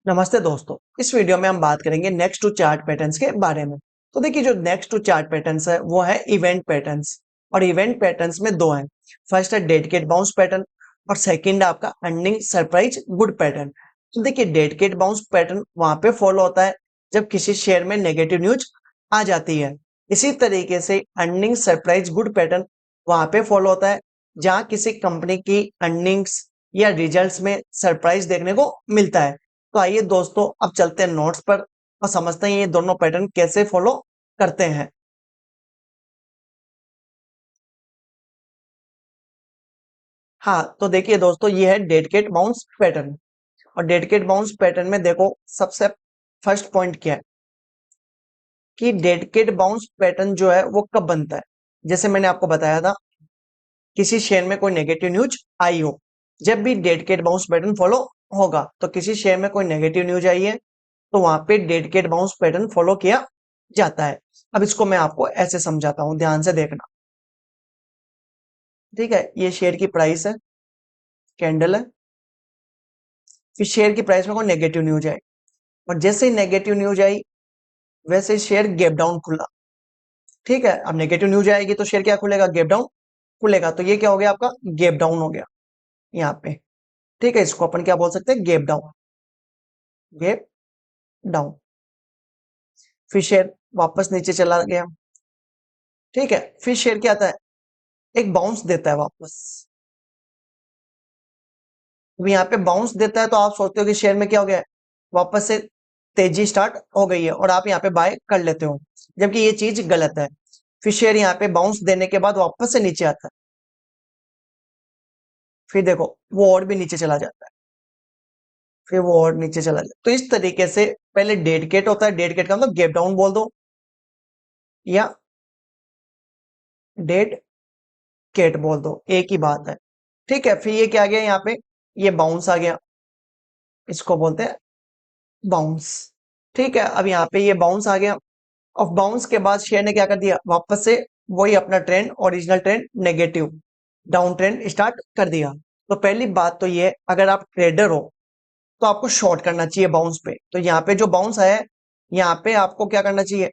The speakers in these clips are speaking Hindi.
नमस्ते दोस्तों। इस वीडियो में हम बात करेंगे नेक्स्ट टू चार्ट पैटर्न्स के बारे में। तो देखिए, जो नेक्स्ट टू चार्ट पैटर्न्स है वो है इवेंट पैटर्न्स। और इवेंट पैटर्न्स में दो हैं। फर्स्ट है डेडकेट बाउंस पैटर्न और सेकंड है आपका अर्निंग सरप्राइज गुड पैटर्न। तो देखिए, डेडकेट बाउंस पैटर्न वहां पे फॉलो होता है जब किसी शेयर में नेगेटिव न्यूज आ जाती है। इसी तरीके से अर्निंग सरप्राइज गुड पैटर्न वहां पे फॉलो होता है जहां किसी कंपनी की अर्निंग्स या रिजल्ट्स में सरप्राइज देखने को मिलता है। तो आइए दोस्तों, अब चलते हैं नोट्स पर और समझते हैं ये दोनों पैटर्न कैसे फॉलो करते हैं। हाँ, तो देखिए दोस्तों, ये है डेडकेट बाउंस पैटर्न। और डेडकेट बाउंस पैटर्न में देखो, सबसे फर्स्ट पॉइंट क्या है कि डेडकेट बाउंस पैटर्न जो है वो कब बनता है। जैसे मैंने आपको बताया था, किसी शेयर में कोई नेगेटिव न्यूज आई हो, जब भी डेडकेट बाउंस पैटर्न फॉलो होगा। तो किसी शेयर में कोई नेगेटिव न्यूज आई है तो वहां पे डेडकेट बाउंस पैटर्न फॉलो किया जाता है। अब इसको मैं आपको ऐसे समझाता हूं, ध्यान से देखना। ठीक है, ये शेयर की प्राइस है, कैंडल है। फिर शेयर की प्राइस में कोई नेगेटिव न्यूज आई और जैसे ही नेगेटिव न्यूज आई वैसे ही शेयर गैप डाउन खुला। ठीक है, अब नेगेटिव न्यूज आएगी तो शेयर क्या खुलेगा, गैप डाउन खुलेगा। तो ये क्या हो गया, आपका गैप डाउन हो गया यहाँ पे। ठीक है, इसको अपन क्या बोल सकते हैं, गैप डाउन। Gap down. फिर शेयर वापस नीचे चला गया। ठीक है, फिर शेयर क्या आता है, एक बाउंस देता है वापस। अब यहाँ पे बाउंस देता है तो आप सोचते हो कि शेयर में क्या हो गया है, वापस से तेजी स्टार्ट हो गई है और आप यहाँ पे बाय कर लेते हो, जबकि ये चीज गलत है। फिर शेयर यहाँ पे बाउंस देने के बाद वापस से नीचे आता है। फिर देखो, वो और भी नीचे चला जाता है। फिर वो और नीचे चला जाता है। तो इस तरीके से पहले डेड केट होता है, डेड केट का मतलब गैप डाउन बोल दो या डेड केट बोल दो, एक ही बात है। ठीक है, फिर ये क्या आ गया यहाँ पे, ये बाउंस आ गया, इसको बोलते हैं बाउंस। ठीक है, अब यहाँ पे ये बाउंस आ गया। और बाउंस के बाद शेयर ने क्या कर दिया, वापस से वही अपना trend, original trend negative down trend start कर दिया। तो पहली बात तो ये, अगर आप ट्रेडर हो तो आपको शॉर्ट करना चाहिए बाउंस पे। तो यहाँ पे जो बाउंस आया है, यहाँ पे आपको क्या करना चाहिए,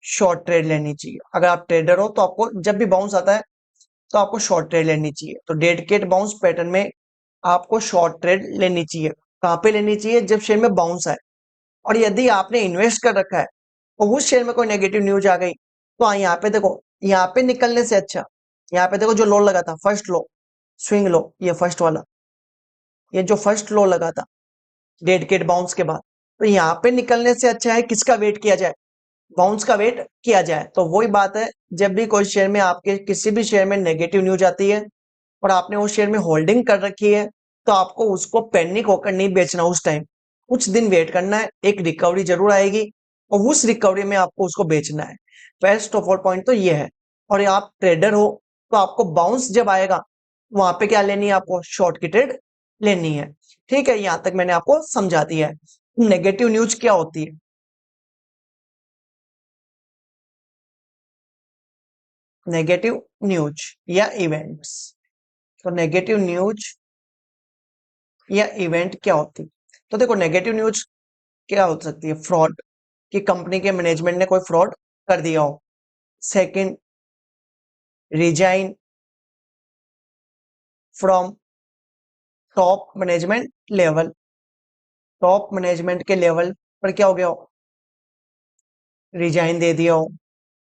शॉर्ट ट्रेड लेनी चाहिए। अगर आप ट्रेडर हो तो आपको जब भी बाउंस आता है तो आपको शॉर्ट ट्रेड लेनी चाहिए। तो डेडकेट बाउंस पैटर्न में आपको शॉर्ट ट्रेड लेनी चाहिए। कहाँ पे लेनी चाहिए, जब शेयर में बाउंस आए। और यदि आपने इन्वेस्ट कर रखा है और उस शेयर में कोई नेगेटिव न्यूज आ गई तो यहाँ पे देखो, यहाँ पे निकलने से अच्छा, यहाँ पे देखो जो लो लगा था, फर्स्ट लो, स्विंग लो, ये फर्स्ट वाला, ये जो फर्स्ट लो लगा था डेडकेट बाउंस के बाद, तो यहाँ पे निकलने से अच्छा है किसका वेट किया जाए, बाउंस का वेट किया जाए। तो वही बात है, जब भी कोई शेयर में, आपके किसी भी शेयर में नेगेटिव न्यूज आती है और आपने उस शेयर में होल्डिंग कर रखी है, तो आपको उसको पैनिक होकर नहीं बेचना। उस टाइम कुछ दिन वेट करना है, एक रिकवरी जरूर आएगी और उस रिकवरी में आपको उसको बेचना है। फर्स्ट ऑफ ऑल पॉइंट तो ये है। और ये आप ट्रेडर हो तो आपको बाउंस जब आएगा वहां पे क्या लेनी है, आपको शॉर्ट की ट्रेड लेनी है। ठीक है, यहां तक मैंने आपको समझा दिया है। नेगेटिव न्यूज क्या होती है, नेगेटिव न्यूज या इवेंट्स। तो नेगेटिव न्यूज या इवेंट क्या होती है, तो देखो, नेगेटिव न्यूज क्या हो सकती है, फ्रॉड, कि कंपनी के मैनेजमेंट ने कोई फ्रॉड कर दिया हो। Second, resign from top management level, top management के लेवल पर क्या हो गया हो, रिजाइन दे दिया हो।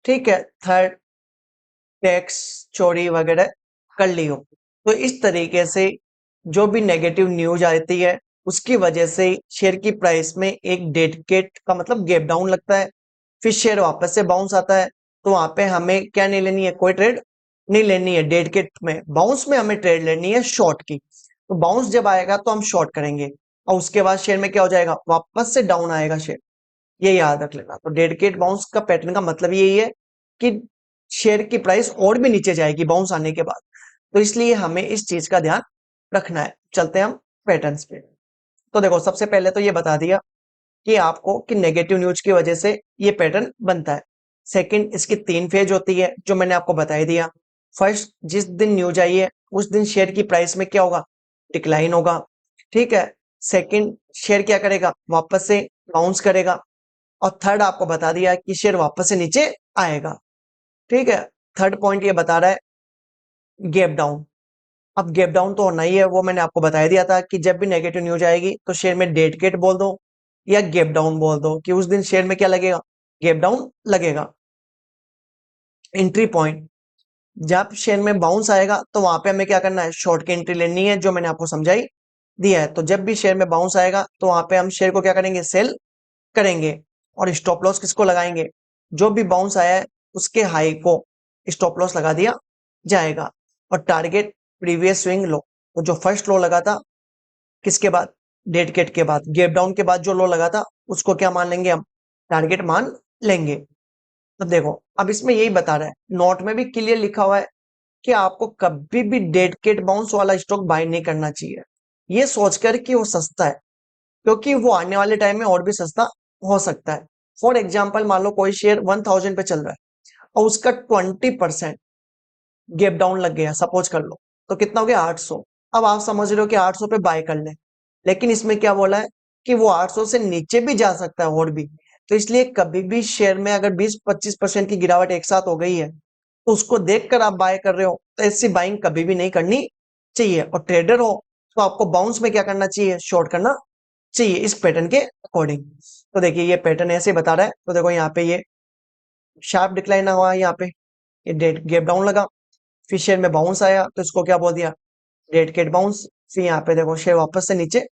ठीक है, थर्ड, टैक्स चोरी वगैरह कर ली हो। तो इस तरीके से जो भी नेगेटिव न्यूज आती है उसकी वजह से शेयर की प्राइस में एक डेडकेट का मतलब गैप डाउन लगता है। फिर शेयर वापस से बाउंस आता है। तो वहां पे हमें क्या नहीं लेनी है, कोई ट्रेड नहीं लेनी है डेडकेट में। बाउंस में हमें ट्रेड लेनी है शॉर्ट की। तो बाउंस जब आएगा तो हम शॉर्ट करेंगे और उसके बाद शेयर में क्या हो जाएगा, वापस से डाउन आएगा शेयर। ये याद रख लेना। तो डेडकेट बाउंस का पैटर्न का मतलब यही है कि शेयर की प्राइस और भी नीचे जाएगी बाउंस आने के बाद। तो इसलिए हमें इस चीज का ध्यान रखना है। चलते हैं हम पैटर्न्स पे। तो देखो, सबसे पहले तो ये बता दिया कि आपको कि नेगेटिव न्यूज की वजह से ये पैटर्न बनता है। सेकंड, इसकी तीन फेज होती है जो मैंने आपको बता दिया। फर्स्ट, जिस दिन न्यूज आई है उस दिन शेयर की प्राइस में क्या होगा, डिक्लाइन होगा। ठीक है, सेकंड शेयर क्या करेगा, वापस से बाउंस करेगा, और थर्ड आपको बता दिया कि शेयर वापस से नीचे आएगा। ठीक है, थर्ड पॉइंट ये बता रहा है गैप डाउन। अब गैप डाउन तो होना ही है, वो मैंने आपको बता दिया था कि जब भी नेगेटिव न्यूज आएगी तो शेयर में डेड कैट बोल दो या गैप डाउन बोल दो कि उस दिन शेयर में क्या लगेगा, गैप डाउन लगेगा। एंट्री पॉइंट, जब शेयर में बाउंस आएगा तो वहां पे हमें क्या करना है, शॉर्ट की एंट्री लेनी है, जो मैंने आपको समझाई दिया है। तो जब भी शेयर में बाउंस आएगा तो वहां पे हम शेयर को क्या करेंगे, सेल करेंगे। और स्टॉप लॉस किसको लगाएंगे, जो भी बाउंस आया है उसके हाई को स्टॉप लॉस लगा दिया जाएगा। और टारगेट प्रीवियस स्विंग लो, तो जो फर्स्ट लो लगा था किसके बाद, डेड कैट के बाद, गैप डाउन के बाद जो लो लगा था उसको क्या मान लेंगे, हम टारगेट मान लेंगे। तो देखो अब इसमें यही बता रहा है, नोट में भी क्लियर लिखा हुआ है कि आपको कभी भी डेड कैट बाउंस वाला स्टॉक बाय नहीं करना चाहिए, ये सोचकर कि वो सस्ता है, क्योंकि वो आने वाले टाइम में और भी सस्ता हो सकता है। फॉर एग्जाम्पल मान लो कोई शेयर 1000 पे चल रहा है और उसका 20% गैप डाउन लग गया, सपोज कर लो, तो कितना हो गया, 800। अब आप समझ रहे हो कि 800 पे बाय कर ले, लेकिन इसमें क्या बोला है कि वो 800 से नीचे भी जा सकता है और भी। तो इसलिए कभी भी शेयर में अगर 20-25% की गिरावट एक साथ हो गई है तो उसको देखकर आप बाय कर रहे हो, तो ऐसी बाइंग कभी भी नहीं करनी चाहिए। और ट्रेडर हो तो आपको बाउंस में क्या करना चाहिए, शॉर्ट करना चाहिए इस पैटर्न के अकॉर्डिंग। तो देखिए ये पैटर्न ऐसे बता रहा है, तो देखो यहाँ पे ये शार्प डिक्लाइन हुआ है, यहाँ पे ये डेड गैप डाउन लगा, फिर शेयर में बाउंस आया तो इसको क्या बोल दिया, डेड कैट बाउंस। फिर यहाँ पे देखो शेयर वापस से नीचे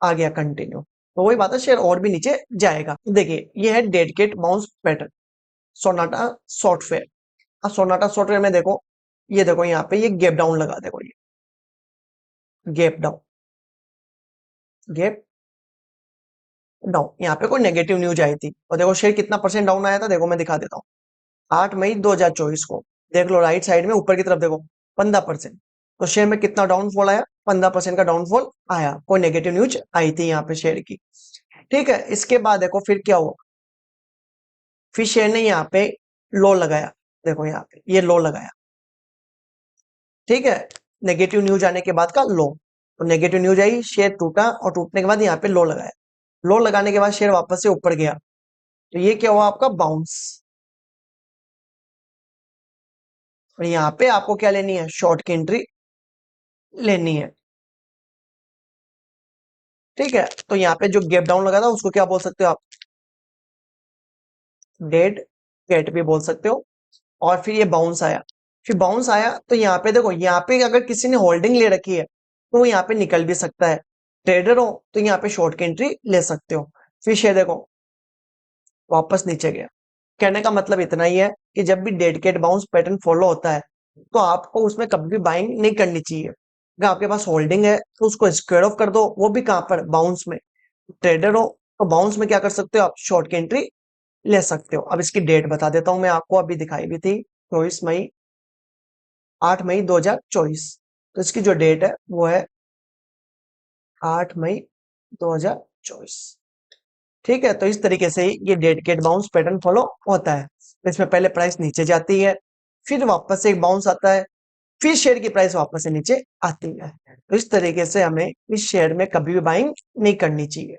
आ गया कंटिन्यू, तो वही बात है, शेयर और भी नीचे जाएगा। देखिए ये है dead cat bounce pattern, Sonata software. अब सोनाटा सॉफ्टवेयर में देखो, ये देखो यहाँ पे ये गैप डाउन लगा, देखो ये गैप डाउन, गैप डाउन, यहाँ पे कोई नेगेटिव न्यूज आई थी और देखो शेयर कितना परसेंट डाउन आया था, देखो मैं दिखा देता हूँ। 8 मई 2024 को देख लो, राइट साइड में ऊपर की तरफ देखो 15%, तो शेयर में कितना डाउनफॉल आया, 15% का डाउनफॉल आया, कोई नेगेटिव न्यूज आई थी यहाँ पे शेयर की। ठीक है, इसके बाद देखो फिर क्या हुआ, फिर शेयर ने यहाँ पे लो लगाया, देखो यहाँ पे ये लो लगाया। ठीक है, नेगेटिव न्यूज आने के बाद का लो, तो नेगेटिव न्यूज आई, शेयर टूटा और टूटने के बाद यहाँ पे लो लगाया, लो लगाने के बाद शेयर वापस से ऊपर गया, तो ये क्या हुआ आपका, बाउंस। और यहाँ पे आपको क्या लेनी है, शॉर्ट की एंट्री लेनी है। ठीक है, तो यहाँ पे जो गैप डाउन लगा था उसको क्या बोल सकते हो आप, डेड कैट भी बोल सकते हो। और फिर ये बाउंस आया, फिर बाउंस आया तो यहाँ पे देखो, यहाँ पे अगर किसी ने होल्डिंग ले रखी है तो वो यहाँ पे निकल भी सकता है, ट्रेडर हो तो यहाँ पे शॉर्ट की एंट्री ले सकते हो। फिर शेयर देखो वापस नीचे गया। कहने का मतलब इतना ही है कि जब भी dead cat bounce pattern follow होता है तो आपको उसमें कभी भी बाइंग नहीं करनी चाहिए। अगर आपके पास होल्डिंग है तो उसको स्क्वायर ऑफ कर दो, वो भी कहां पर, बाउंस में। ट्रेडर हो तो बाउंस में क्या कर सकते हो आप, शॉर्ट की एंट्री ले सकते हो। अब इसकी डेट बता देता हूं मैं आपको, अभी दिखाई भी थी, 24 मई, 8 मई 2024। तो इसकी जो डेट है वो है 8 मई 2024। ठीक है, तो इस तरीके से ही ये dead cat bounce pattern follow होता है। तो इसमें पहले प्राइस नीचे जाती है, फिर वापस से एक बाउंस आता है, फिर शेयर की प्राइस वापस से नीचे आती है। तो इस तरीके से हमें इस शेयर में कभी भी बाइंग नहीं करनी चाहिए।